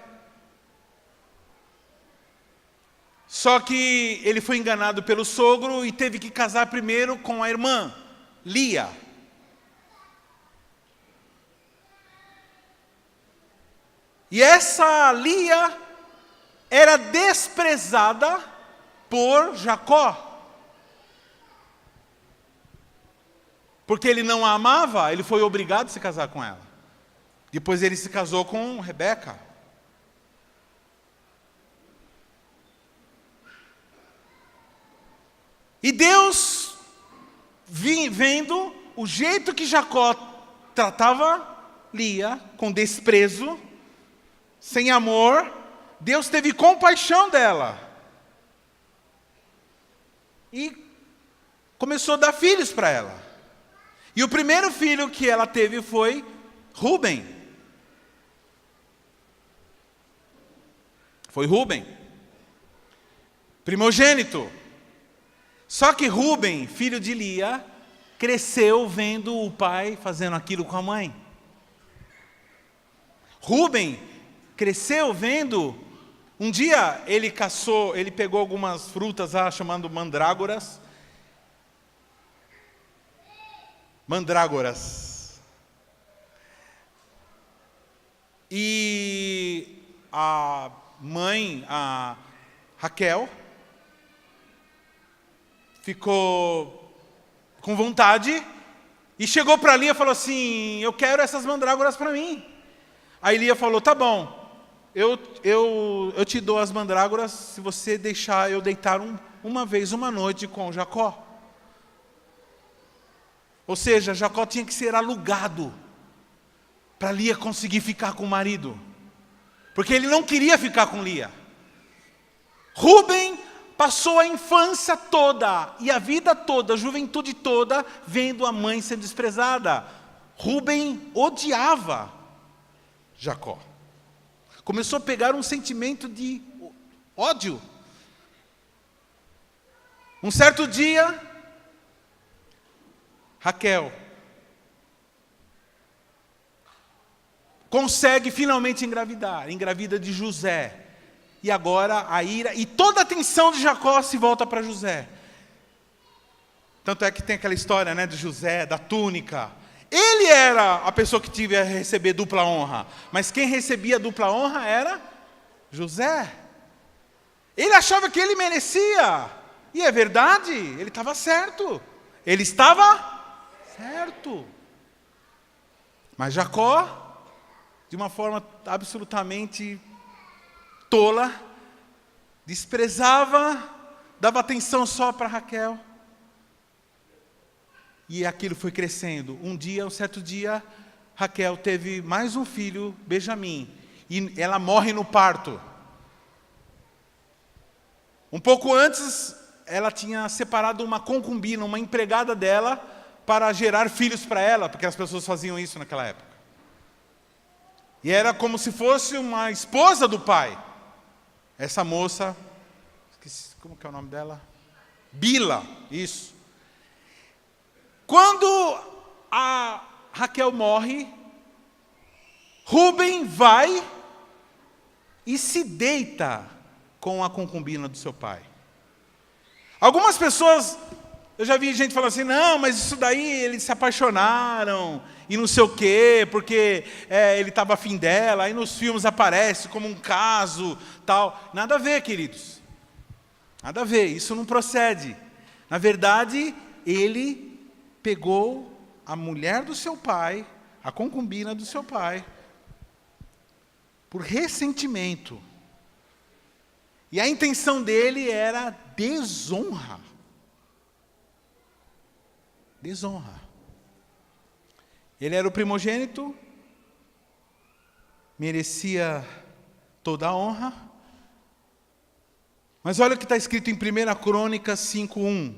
só que ele foi enganado pelo sogro e teve que casar primeiro com a irmã, Lia. E essa Lia era desprezada por Jacó. Porque ele não a amava, ele foi obrigado a se casar com ela. Depois ele se casou com Rebeca. E Deus, vendo o jeito que Jacó tratava Lia, com desprezo, sem amor, Deus teve compaixão dela. E começou a dar filhos para ela. E o primeiro filho que ela teve foi Rúben. Foi Rúben, primogênito. Só que Rúben, filho de Lia, cresceu vendo o pai fazendo aquilo com a mãe. Rúben cresceu vendo. Um dia ele pegou algumas frutas lá chamando mandrágoras. E a mãe, a Raquel, ficou com vontade e chegou para Lia e falou assim: eu quero essas mandrágoras para mim. Aí Lia falou: tá bom, eu te dou as mandrágoras se você deixar eu deitar uma vez, uma noite com Jacó. Ou seja, Jacó tinha que ser alugado para Lia conseguir ficar com o marido. Porque ele não queria ficar com Lia. Rúben passou a infância toda e a vida toda, a juventude toda, vendo a mãe sendo desprezada. Rúben odiava Jacó. Começou a pegar um sentimento de ódio. Um certo dia, Raquel consegue finalmente engravidar, engravida de José. E agora a ira e toda a atenção de Jacó se volta para José. Tanto é que tem aquela história, né, de José, da túnica. Ele era a pessoa que tinha a receber dupla honra, mas quem recebia dupla honra era José. Ele achava que ele merecia, e é verdade, ele estava certo. Ele estava certo. Mas Jacó, de uma forma absolutamente tola, desprezava, dava atenção só para Raquel. E aquilo foi crescendo. Um certo dia, Raquel teve mais um filho, Benjamim, e ela morre no parto. Um pouco antes, ela tinha separado uma concubina, uma empregada dela, para gerar filhos para ela, porque as pessoas faziam isso naquela época. E era como se fosse uma esposa do pai. Essa moça, esqueci, como que é o nome dela? Bila, isso. Quando a Raquel morre, Rúben vai e se deita com a concubina do seu pai. Algumas pessoas, eu já vi gente falando assim: não, mas isso daí eles se apaixonaram e não sei o quê, porque ele estava afim dela, aí nos filmes aparece como um caso, tal. Nada a ver, queridos. Nada a ver, isso não procede. Na verdade, ele pegou a mulher do seu pai, a concubina do seu pai, por ressentimento. E a intenção dele era desonra. Desonra. Ele era o primogênito, merecia toda a honra. Mas olha o que está escrito em 1 Crônicas 5:1.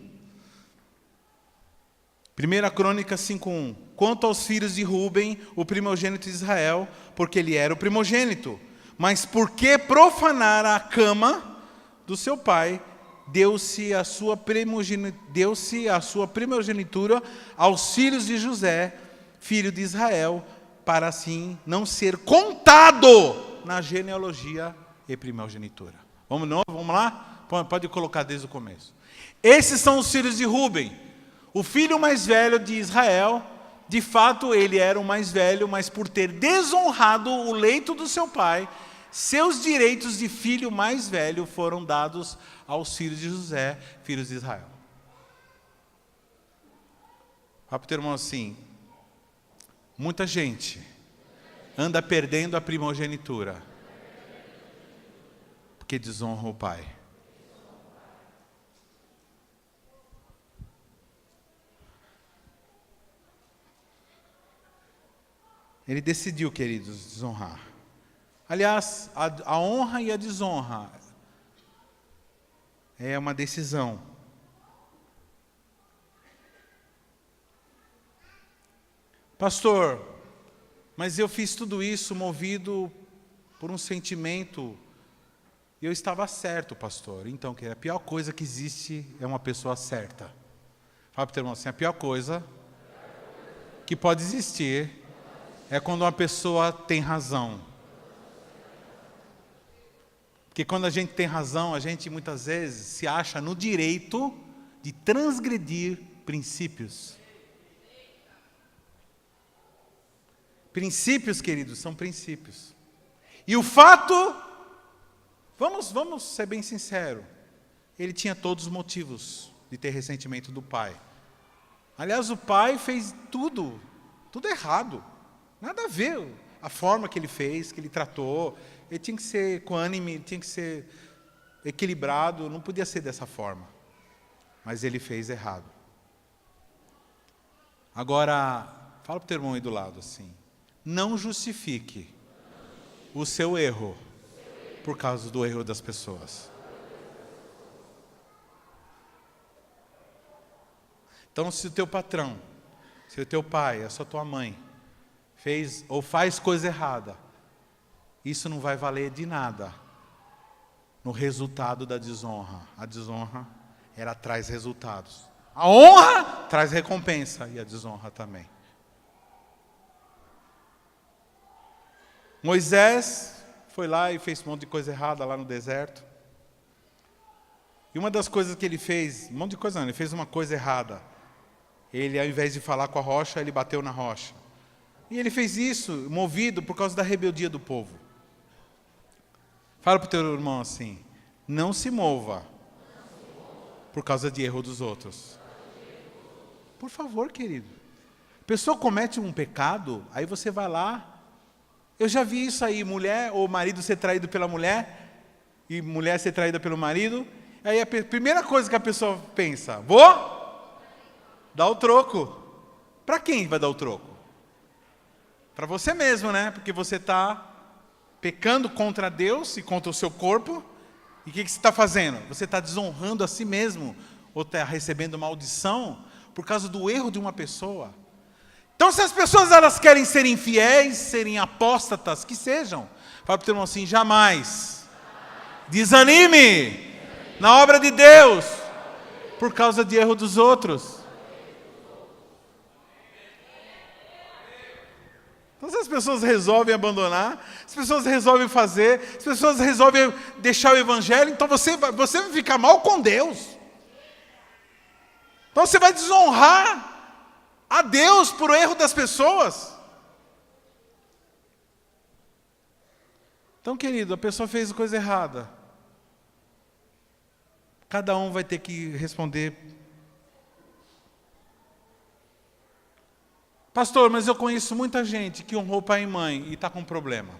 1 Crônicas 5:1. Quanto aos filhos de Ruben, o primogênito de Israel, porque ele era o primogênito, mas porque profanara a cama do seu pai, deu-se a sua primogenitura aos filhos de José, filho de Israel, para assim não ser contado na genealogia e primogenitura. Vamos lá? Pode colocar desde o começo. Esses são os filhos de Ruben. O filho mais velho de Israel, de fato ele era o mais velho, mas por ter desonrado o leito do seu pai, seus direitos de filho mais velho foram dados aos filhos de José, filhos de Israel. Fala para o teu irmão assim, muita gente anda perdendo a primogenitura, porque desonra o pai. Ele decidiu, queridos, desonrar. Aliás, a honra e a desonra é uma decisão. Pastor, mas eu fiz tudo isso movido por um sentimento, e eu estava certo, pastor. Então, a pior coisa que existe é uma pessoa certa. Fala para o teu irmão assim, a pior coisa que pode existir é quando uma pessoa tem razão. Porque quando a gente tem razão, a gente muitas vezes se acha no direito de transgredir princípios. Princípios, queridos, são princípios. E o fato, vamos ser bem sinceros, ele tinha todos os motivos de ter ressentimento do pai. Aliás, o pai fez tudo errado. Nada a ver a forma que ele fez, que ele tratou. Ele tinha que ser equânime, tinha que ser equilibrado, não podia ser dessa forma. Mas ele fez errado. Agora, fala para o teu irmão aí do lado assim, não justifique o seu erro por causa do erro das pessoas. Então, se o teu patrão, se o teu pai, a tua mãe, fez ou faz coisa errada, isso não vai valer de nada no resultado da desonra. A desonra, ela traz resultados. A honra traz recompensa e a desonra também. Moisés foi lá e fez um monte de coisa errada lá no deserto. E uma das coisas que ele fez, um monte de coisa não, ele fez uma coisa errada. Ele, ao invés de falar com a rocha, ele bateu na rocha. E ele fez isso movido por causa da rebeldia do povo. Fala para o teu irmão assim, não se mova por causa de erro dos outros. Por favor, querido. A pessoa comete um pecado, aí você vai lá. Eu já vi isso aí, mulher ou marido ser traído pela mulher, e mulher ser traída pelo marido. Aí a primeira coisa que a pessoa pensa, vou dar o troco. Para quem vai dar o troco? Para você mesmo, né? Porque você está pecando contra Deus e contra o seu corpo. E o que você está fazendo? Você está desonrando a si mesmo, ou está recebendo maldição por causa do erro de uma pessoa. Então, se as pessoas elas querem ser infiéis, serem apóstatas, que sejam. Fala para o teu irmão assim, jamais desanime na obra de Deus por causa de erro dos outros. Então, se as pessoas resolvem abandonar, as pessoas resolvem fazer, as pessoas resolvem deixar o evangelho, então você vai ficar mal com Deus. Então você vai desonrar a Deus por erro das pessoas. Então, querido, a pessoa fez coisa errada. Cada um vai ter que responder. Pastor, mas eu conheço muita gente que honrou pai e mãe e está com problema.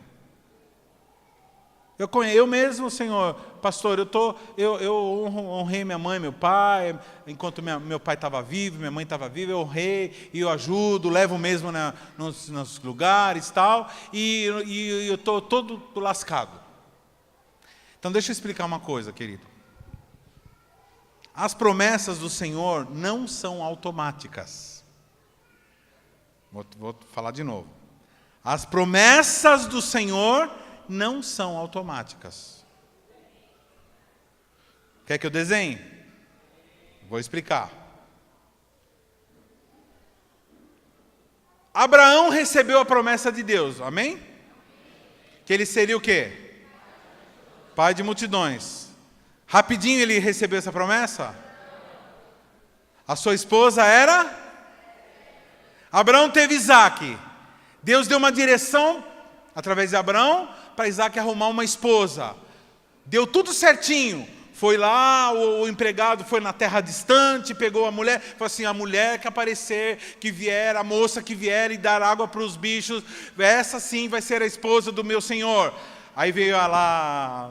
Eu mesmo, Senhor, pastor, eu honrei minha mãe, meu pai, enquanto meu pai estava vivo, minha mãe estava viva, eu honrei, e eu ajudo, levo mesmo nos lugares e tal, e eu estou todo lascado. Então deixa eu explicar uma coisa, querido. As promessas do Senhor não são automáticas. Vou falar de novo. As promessas do Senhor não são automáticas. Quer que eu desenhe? Vou explicar. Abraão recebeu a promessa de Deus, amém? Que ele seria o quê? Pai de multidões. Rapidinho ele recebeu essa promessa? A sua esposa era? Abraão teve Isaque. Deus deu uma direção, através de Abraão, para Isaque arrumar uma esposa. Deu tudo certinho. Foi lá, o empregado foi na terra distante, pegou a mulher, falou assim, a mulher que aparecer, que vier, a moça que vier e dar água para os bichos, essa sim vai ser a esposa do meu senhor. Aí veio lá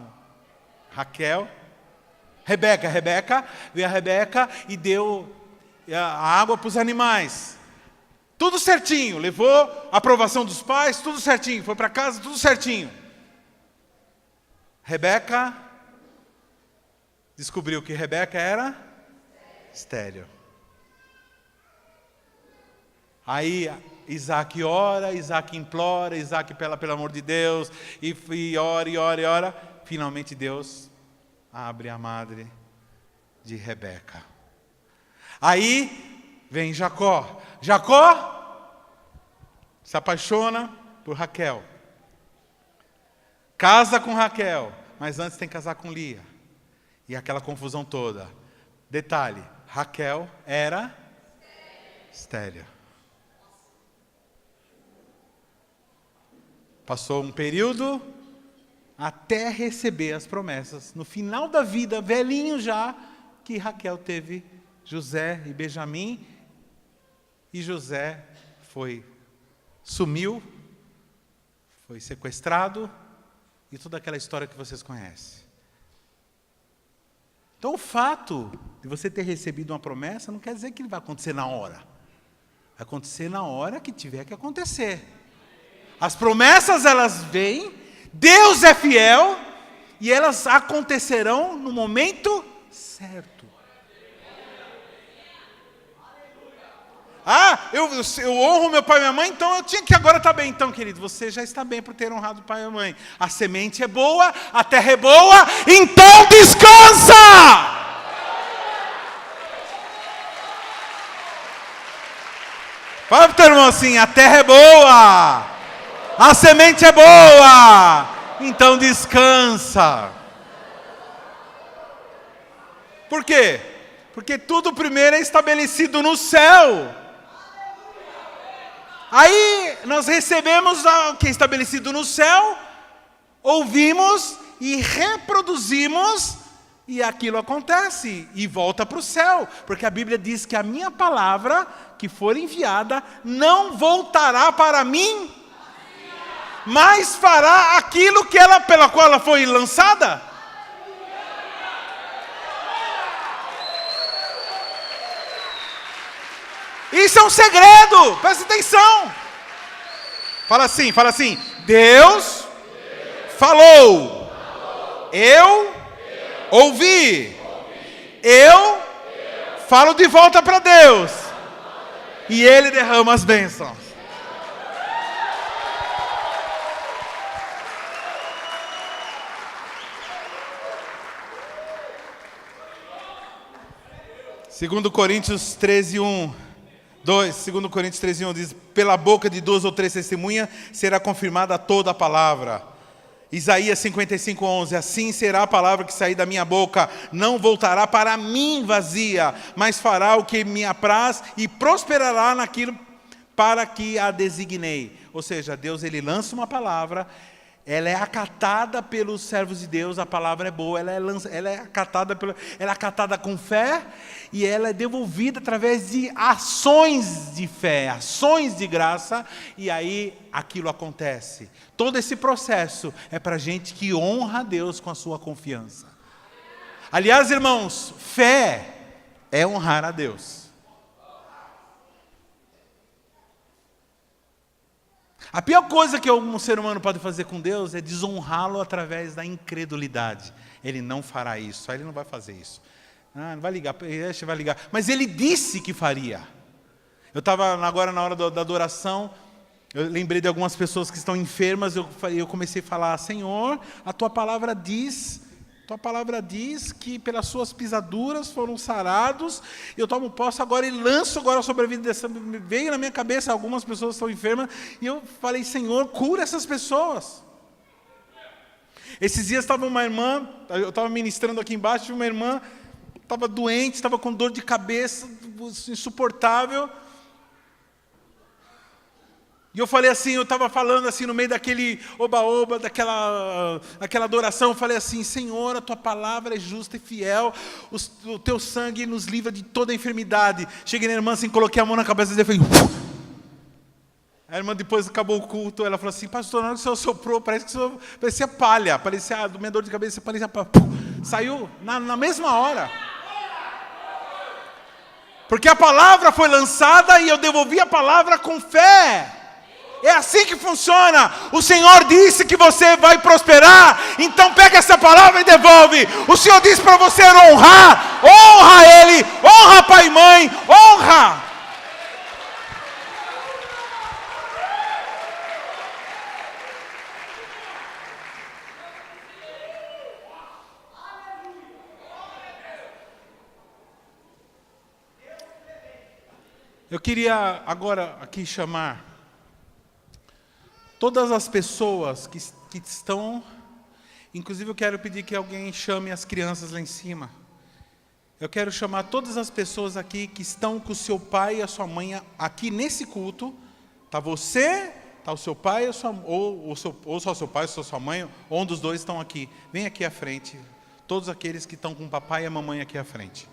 Rebeca, veio a Rebeca e deu a água para os animais. Tudo certinho, levou a aprovação dos pais, tudo certinho, foi para casa, tudo certinho. Rebeca descobriu que Rebeca era estéril. Aí Isaac ora, Isaac implora, Isaac pelo amor de Deus, e ora. Finalmente Deus abre a madre de Rebeca. Aí vem Jacó. Jacó se apaixona por Raquel. Casa com Raquel, mas antes tem que casar com Lia. E aquela confusão toda. Detalhe, Raquel era estéril. Passou um período até receber as promessas. No final da vida, velhinho já, que Raquel teve José e Benjamim. E José sumiu, foi sequestrado, e toda aquela história que vocês conhecem. Então o fato de você ter recebido uma promessa não quer dizer que ele vai acontecer na hora. Vai acontecer na hora que tiver que acontecer. As promessas elas vêm, Deus é fiel, e elas acontecerão no momento certo. Eu honro meu pai e minha mãe, então eu tinha que agora estar bem. Então, querido, você já está bem por ter honrado o pai e a mãe. A semente é boa, a terra é boa, então descansa! Fala para o teu irmão assim, a terra é boa, a semente é boa, então descansa. Por quê? Porque tudo primeiro é estabelecido no céu. Aí nós recebemos o que é estabelecido no céu, ouvimos e reproduzimos, e aquilo acontece, e volta para o céu. Porque a Bíblia diz que a minha palavra, que for enviada, não voltará para mim, mas fará aquilo pela qual ela foi lançada. Isso é um segredo, presta atenção. Fala assim, Deus falou, eu ouvi, eu falo de volta para Deus, e Ele derrama as bênçãos. Segundo Coríntios 13:1. 2 Coríntios 13:1 diz, pela boca de 2 ou 3 testemunhas será confirmada toda a palavra. Isaías 55:11, assim será a palavra que sair da minha boca, não voltará para mim vazia, mas fará o que me apraz e prosperará naquilo para que a designei. Ou seja, Deus ele lança uma palavra, ela é acatada pelos servos de Deus, a palavra é boa, ela é acatada com fé, e ela é devolvida através de ações de fé, ações de graça, e aí aquilo acontece. Todo esse processo é para gente que honra a Deus com a sua confiança. Aliás, irmãos, fé é honrar a Deus. A pior coisa que um ser humano pode fazer com Deus é desonrá-lo através da incredulidade. Ele não fará isso, ele não vai fazer isso. Não vai ligar, vai ligar. Mas ele disse que faria. Eu estava agora na hora da adoração, eu lembrei de algumas pessoas que estão enfermas, eu comecei a falar: Senhor, a tua palavra diz que pelas suas pisaduras foram sarados, eu tomo posse agora e lanço agora sobre a vida dessa. Veio na minha cabeça, algumas pessoas estão enfermas, e eu falei: Senhor, cura essas pessoas. Esses dias estava uma irmã, eu estava ministrando aqui embaixo, uma irmã estava doente, estava com dor de cabeça, insuportável. E eu falei assim, eu estava falando assim no meio daquele oba-oba, daquela adoração, eu falei assim: Senhor, a tua palavra é justa e fiel, o teu sangue nos livra de toda enfermidade. Cheguei na irmã assim, coloquei a mão na cabeça dele e falei... A irmã, depois acabou o culto, ela falou assim: pastor, na hora que o senhor soprou, parecia palha, parecia do minha dor de cabeça, parecia palha. Saiu na mesma hora. Porque a palavra foi lançada e eu devolvi a palavra com fé. É assim que funciona. O Senhor disse que você vai prosperar, então pega essa palavra e devolve. O Senhor disse para você honrar, honra Ele, honra pai e mãe, honra. Eu queria agora aqui chamar todas as pessoas que estão, inclusive eu quero pedir que alguém chame as crianças lá em cima. Eu quero chamar todas as pessoas aqui que estão com o seu pai e a sua mãe aqui nesse culto. Está você, está o seu pai, ou só seu pai, ou só sua mãe, ou um dos dois estão aqui. Vem aqui à frente, todos aqueles que estão com o papai e a mamãe aqui à frente.